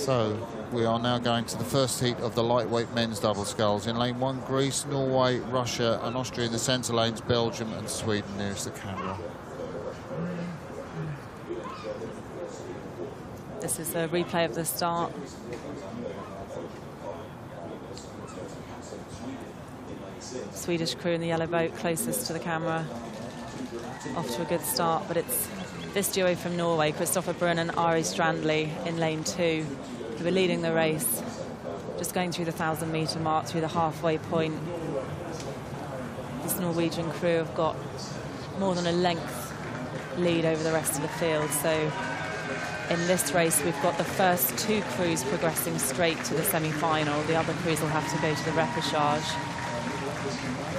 So we are now going to the first heat of the lightweight men's double sculls. In lane 1, Greece, Norway, Russia and Austria. In the centre lanes, Belgium and Sweden nearest the camera. This is a replay of the start. Swedish crew in the yellow boat closest to the camera. Off to a good start, but it's this duo from Norway, Kristoffer Brun and Ari Strandli in lane 2, who are leading the race, just going through the 1,000-metre mark, through the halfway point. This Norwegian crew have got more than a length lead over the rest of the field. So in this race, we've got the first 2 crews progressing straight to the semi-final. The other crews will have to go to the repechage.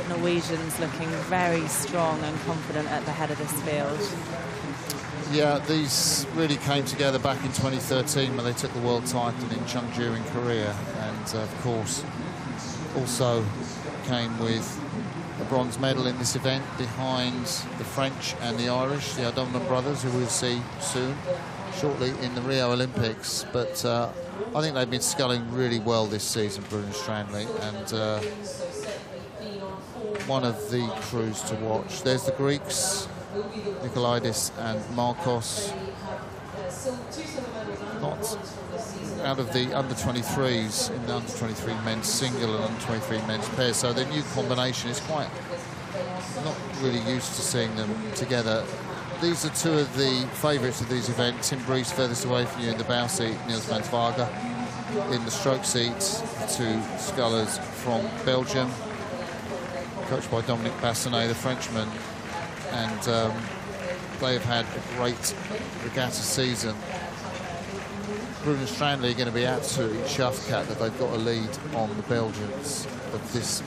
Norwegians looking very strong and confident at the head of this field. Yeah, these really came together back in 2013 when they took the world title in Chungju in Korea, and of course also came with a bronze medal in this event behind the French and the Irish, the O'Donovan brothers, who we'll see soon, shortly in the Rio Olympics. But I think they've been sculling really well this season, Brun and Strandli, and one of the crews to watch. There's the Greeks, Nikolaidis and Marcos. Not out of the under-23s in the under-23 men's single and under-23 men's pair, so their new combination is quite not really used to seeing them together. These are 2 of the favourites of these events. Tim Breese furthest away from you in the bow seat, Niels van Varga in the stroke seat, 2 scullers from Belgium, coached by Dominic Bassonet, the Frenchman, and they have had a great regatta season. Brun and Strandli are going to be absolutely chuffed, Kat, that they've got a lead on the Belgians of this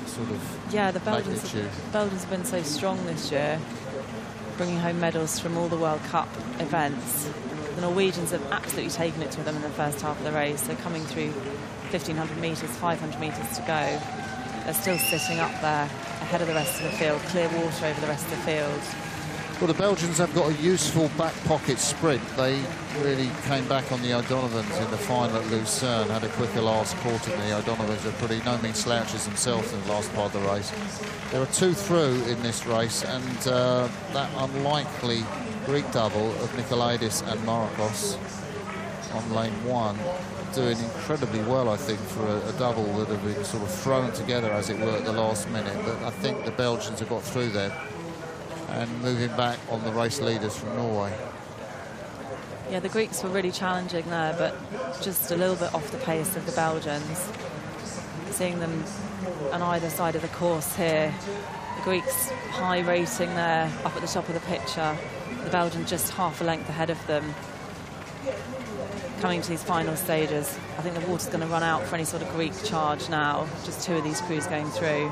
sort of magnitude. The Belgians have been so strong this year, bringing home medals from all the World Cup events. The Norwegians have absolutely taken it to them in the first half of the race. They're coming through 1,500 metres, 500 metres to go. They're still sitting up there ahead of the rest of the field, clear water over the rest of the field. Well, the Belgians have got a useful back pocket sprint. They really came back on the O'Donovans in the final at Lucerne, had a quicker last quarter than the O'Donovans. Are pretty no mean slouches themselves in the last part of the race. There are 2 through in this race, and that unlikely Greek double of Nikolaidis and Marcos on lane 1 doing incredibly well, I think, for a double that have been sort of thrown together, as it were, at the last minute. But I think the Belgians have got through there and moving back on the race leaders from Norway. Yeah, the Greeks were really challenging there, but just a little bit off the pace of the Belgians. Seeing them on either side of the course here. The Greeks high rating there, up at the top of the picture. The Belgians just half a length ahead of them. Coming to these final stages, I think the water's going to run out for any sort of Greek charge now. Just 2 of these crews going through.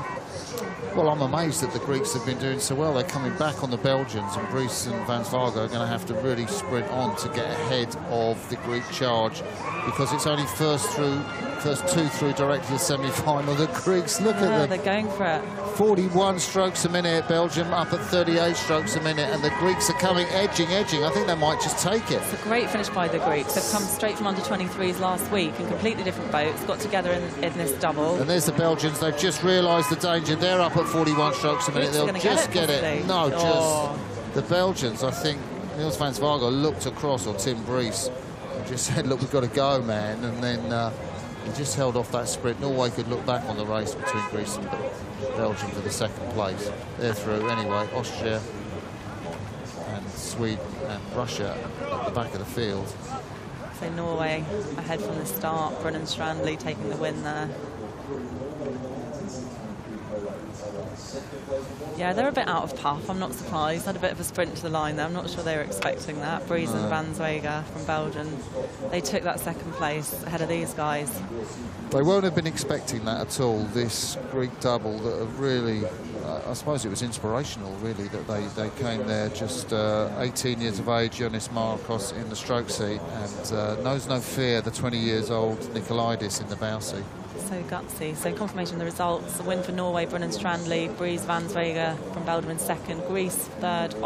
Well, I'm amazed that the Greeks have been doing so well. They're coming back on the Belgians, and Breese and van Varga are going to have to really sprint on to get ahead of the Greek charge, because it's only first 2 through directly to the semi-final. The Greeks, look at them. They're going for it. 41 strokes a minute, Belgium up at 38 strokes a minute, and the Greeks are coming edging. I think they might just take it. It's a great finish by the Greeks. They've come straight from under-23s last week in completely different boats, got together in this double. And there's the Belgians. They've just realised the danger. They're up at 41 strokes a minute. They'll just get it. No, just the Belgians. I think Niels van Varga looked across, or Tim Breese, and just said, look, we've got to go, man. And then he just held off that sprint. Norway could look back on the race between Greece and Belgium for the 2nd place. They're through anyway. Austria and Sweden and Russia at the back of the field. So Norway ahead from the start. Brun and Strandli taking the win there. Yeah, they're a bit out of puff. I'm not surprised. Had a bit of a sprint to the line there. I'm not sure they were expecting that. Breese and van Varga from Belgium, they took that 2nd place ahead of these guys. They won't have been expecting that at all. This Greek double that have really, I suppose it was inspirational, really, that they came there just 18 years of age, Ioannis Marcos in the stroke seat, and knows no fear, the 20 years old Nikolaidis in the bow seat. So gutsy. So confirmation of the results. A win for Norway, Brun and Strandli. Breese, van Varga from Belgium in 2nd. Greece 3rd.